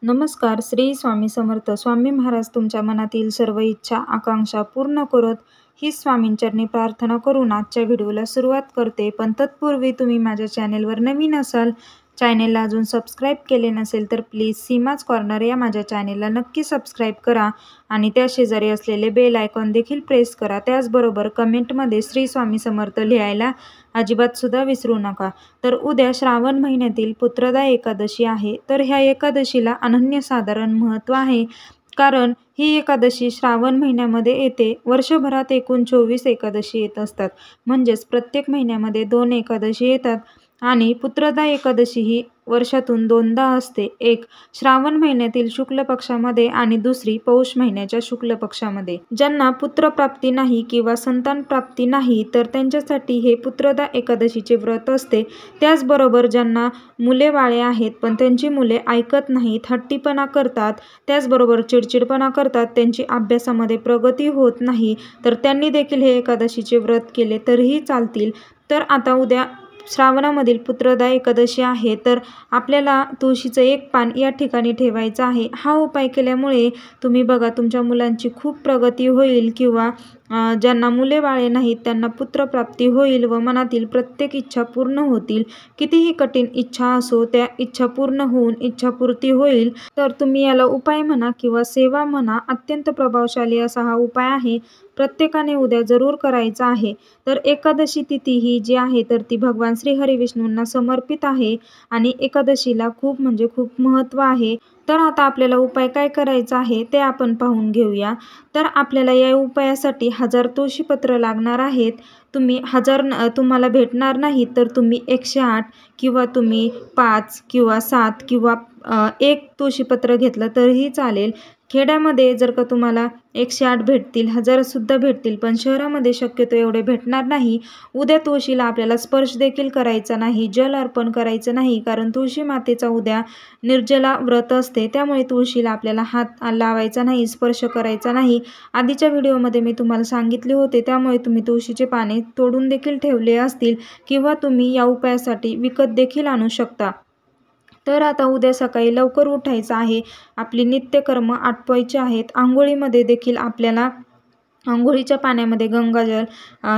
नमस्कार. श्री स्वामी समर्थ. स्वामी महाराज तुमच्या मनातील सर्व इच्छा, आकांक्षा पूर्ण करत हीच स्वामींचरणी प्रार्थना करून आजच्या व्हिडिओला सुरुवात करते. पण तत्पूर्वी तुम्ही माझ्या चॅनेलवर नवीन असाल, चॅनेलला अजून सबस्क्राईब केले नसेल तर प्लीज सीमाच कॉर्नर या माझ्या चॅनेलला नक्की सबस्क्राईब करा आणि त्या शेजारी असलेले बेल आयकॉन देखील प्रेस करा. त्याचबरोबर कमेंटमध्ये श्री स्वामी समर्थ लिहायला अजिबात सुद्धा विसरू नका. तर उद्या श्रावण महिन्यातील पुत्रदा एकादशी आहे. तर ह्या एकादशीला अनन्यसाधारण महत्त्व आहे, कारण ही एकादशी श्रावण महिन्यामध्ये येते. वर्षभरात एकूण 24 एकादशी येत असतात, म्हणजेच प्रत्येक महिन्यामध्ये 2 एकादशी येतात आणि पुत्रदा एकादशी ही वर्षातून 2दा असते. एक श्रावण महिन्यातील शुक्ल पक्षामध्ये आणि दुसरी पौष महिन्याच्या शुक्ल पक्षामध्ये. ज्यांना पुत्रप्राप्ती नाही किंवा संतान प्राप्ती नाही तर त्यांच्यासाठी हे पुत्रदा एकादशीचे व्रत असते. त्याचबरोबर ज्यांना मुले बाळे आहेत पण त्यांची मुले ऐकत नाहीत, हट्टीपणा करतात, त्याचबरोबर चिडचिडपणा करतात, त्यांची अभ्यासामध्ये प्रगती होत नाही, तर त्यांनी देखील हे एकादशीचे व्रत केले तरीही चालतील. तर आता उद्या श्रावणामधील पुत्रदा एकादशी आहे, तर आपल्याला तुळशीचं एक पान या ठिकाणी ठेवायचं आहे. हा उपाय केल्यामुळे तुम्ही बघा तुमच्या मुलांची खूप प्रगती होईल किंवा ज्यांना मुले बाळे नाहीत त्यांना पुत्रप्राप्ती होईल व मनातील प्रत्येक इच्छा पूर्ण होतील. कितीही कठीण इच्छा असो त्या इच्छा पूर्ण होऊन इच्छापूर्ती होईल. तर तुम्ही याला उपाय म्हणा किंवा सेवा म्हणा, अत्यंत प्रभावशाली असा हा उपाय आहे. प्रत्येकाने उद्या जरूर करायचा आहे. तर एकादशी तिथी ही जी आहे तर ती भगवान श्री हरी विष्णूंना समर्पित आहे आणि एकादशीला खूप म्हणजे खूप महत्त्व आहे. तर आता आपल्याला उपाय काय करायचा आहे ते आपण पाहून घेऊया. तर आपल्याला या उपायासाठी 1000 तुळशीपत्र लागणार आहेत. तुम्ही 1000 तुम्हाला भेटणार नाही तर तुम्ही 108 किंवा तुम्ही 5 किंवा 7 किंवा 1 तुळशीपत्र घेतलं तरीही चालेल. खेड्यामध्ये जर का तुम्हाला 108 भेटतील, 1000 सुद्धा भेटतील, पण शहरामध्ये शक्यतो एवढे भेटणार नाही. उद्या तुळशीला आपल्याला स्पर्श देखील करायचा नाही, जल अर्पण करायचं नाही, कारण तुळशी मातेचा उद्या निर्जला व्रत असते. त्यामुळे तुळशीला आपल्याला हात लावायचा नाही, स्पर्श करायचा नाही. आधीच्या व्हिडिओमध्ये मी तुम्हाला सांगितले होते, त्यामुळे तुम्ही तुळशीचे पाने तोडून देखील ठेवले असतील किंवा तुम्ही या उपायासाठी विकत देखील आणू शकता. तर आता उद्या सकाळी लवकर उठायचं आहे, आपली नित्यकर्म आटपायची आहेत. आंघोळीमध्ये देखील आपल्याला अंघोळीच्या पाण्यामध्ये गंगाजल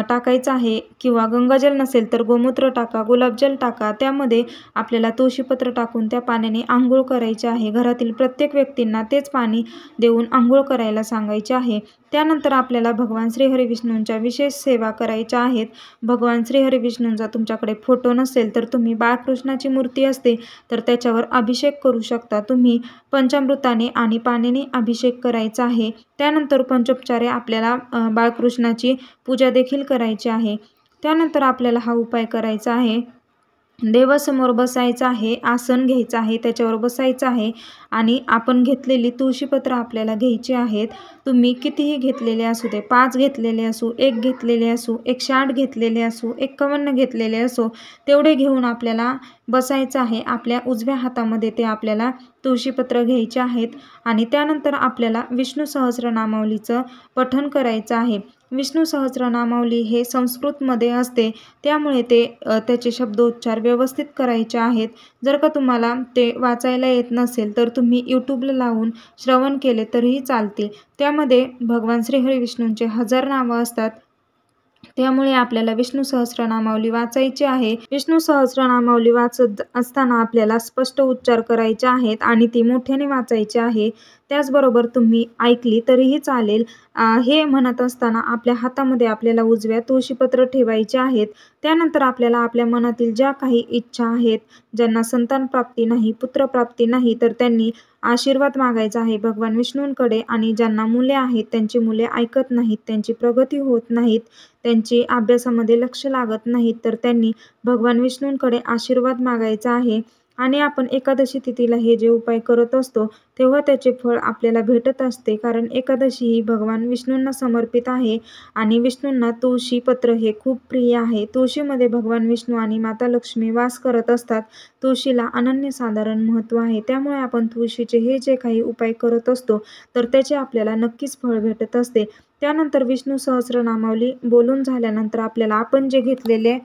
टाकायचं आहे किंवा गंगाजल नसेल तर गोमूत्र टाका, गुलाबजल टाका. त्यामध्ये आपल्याला तुळशीपत्र टाकून त्या पाण्याने आंघोळ करायची आहे. घरातील प्रत्येक व्यक्तींना तेच पाणी देऊन आंघोळ करायला सांगायचे आहे. त्यानंतर आपल्याला भगवान श्री हरी विष्णूंच्या विशेष सेवा करायच्या आहेत. भगवान श्री हरी विष्णूंचा तुमच्याकडे फोटो नसेल तर तुम्ही बाळकृष्णाची मूर्ती असते तर त्याच्यावर अभिषेक करू शकता. तुम्ही पंचामृताने आणि पाण्याने अभिषेक करायचा आहे. त्यानंतर पंचोपचारे आपल्याला बाळकृष्णाची पूजा देखील करायची आहे. त्यानंतर आपल्याला हा उपाय करायचा आहे. देवासमोर बसायचं आहे, आसन घ्यायचं आहे, त्याच्यावर बसायचं आहे आणि आपण घेतलेली तुळशीपत्र आपल्याला घ्यायची आहेत. तुम्ही कितीही घेतलेले असू दे, 5 घेतलेले असू, 1 घेतलेले असू, 108 घेतलेले असू, 51 घेतलेले असो, तेवढे घेऊन आपल्याला बसायचं आहे. आपल्या उजव्या हातामध्ये ते आपल्याला तुळशीपत्र घ्यायचे आहेत आणि त्यानंतर आपल्याला विष्णू सहस्रनामावलीचं पठण करायचं आहे. विष्णू सहस्रनामावली हे संस्कृतमध्ये असते, त्यामुळे त्याचे शब्दोच्चार व्यवस्थित करायचे आहेत. जर का तुम्हाला ते वाचायला येत नसेल तर तुम्ही यूट्यूबला लावून श्रवण केले तरीही चालतील. त्यामध्ये भगवान श्री हरी विष्णूंचे 1000 नावं असतात, त्यामुळे आपल्याला विष्णू सहस्रनामावली वाचायची आहे. विष्णू सहस्रनामावली वाचत असताना आपल्याला स्पष्ट उच्चार करायचे आहेत आणि ती मोठ्याने वाचायची आहे. त्याचबरोबर तुम्ही ऐकली तरीही चालेल. हे म्हणत असताना आपल्या हातामध्ये आपल्याला उजव्या तुळशीपत्र ठेवायचे आहेत. त्यानंतर आपल्याला आपल्या मनातील ज्या काही इच्छा आहेत, ज्यांना संतान प्राप्ती नाही, पुत्रप्राप्ती नाही, तर त्यांनी आशीर्वाद मागायचा आहे भगवान विष्णूंकडे. आणि ज्यांना मुले आहेत त्यांची मुले ऐकत नाहीत, त्यांची प्रगती होत नाहीत, त्यांची अभ्यासामध्ये लक्ष लागत नाहीत, तर त्यांनी भगवान विष्णूंकडे आशीर्वाद मागायचा आहे. आणि आपण एकादशी तिथीला हे जे उपाय करत असतो तेव्हा त्याचे फळ आपल्याला भेटत असते, कारण एकादशी ही भगवान विष्णूंना समर्पित आहे आणि विष्णूंना तुळशीपत्र हे खूप प्रिय आहे. तुळशीमध्ये भगवान विष्णू आणि माता लक्ष्मी वास करत असतात. तुळशीला अनन्यसाधारण महत्त्व आहे. त्यामुळे आपण तुळशीचे हे जे काही उपाय करत असतो तर त्याचे आपल्याला नक्कीच फळ भेटत असते. त्यानंतर विष्णू सहस्रनामावली बोलून झाल्यानंतर आपल्याला आपण जे घेतलेले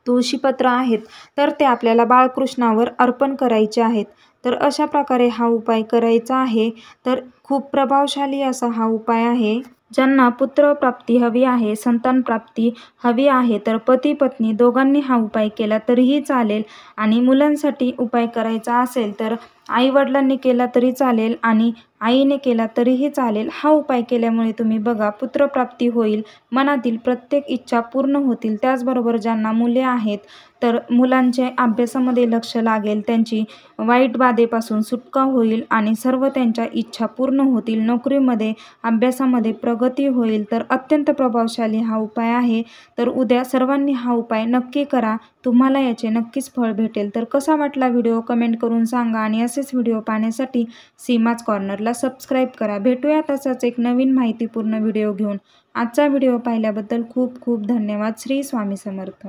तुळशीपत्र आहेत तर ते आपल्याला बाळकृष्णावर अर्पण करायचे आहेत. तर अशा प्रकारे हा उपाय करायचा आहे। तर खूप प्रभावशाली असा हा उपाय आहे। ज्यांना पुत्रप्राप्ती हवी आहे, संतान प्राप्ती हवी आहे, तर पती पत्नी दोघांनी हा उपाय केला तरीही चालेल आणि मुलांसाठी उपाय करायचा असेल तर आई-वडिलांनी केला तरी चालेल आणि आईने केला तरीही चालेल। हा उपाय केल्यामुळे तुम्ही बघा पुत्रप्राप्ती होईल, मनातील प्रत्येक इच्छा पूर्ण होतील। त्याचबरोबर ज्यांना मुले आहेत तर मुलांचे अभ्यासामध्ये लक्ष लागेल, त्यांची वाईट बाधेपासून सुटका होईल आणि सर्व त्यांच्या इच्छा पूर्ण होतील। नोकरीमध्ये, अभ्यासामध्ये प्रगती होईल। तर अत्यंत प्रभावशाली हा उपाय आहे। तर उद्या सर्वांनी हा उपाय नक्की करा, तुम्हाला याचे नक्कीच फळ भेटेल। तर कसा वाटला व्हिडिओ कमेंट करून सांगा आणि असेच व्हिडिओ पाहण्यासाठी सीमाच कॉर्नरला सबस्क्राईब करा। भेटूया तसाच एक नवीन माहितीपूर्ण व्हिडिओ घेऊन। आजचा व्हिडिओ पाहिल्याबद्दल खूप खूप धन्यवाद। श्री स्वामी समर्थ।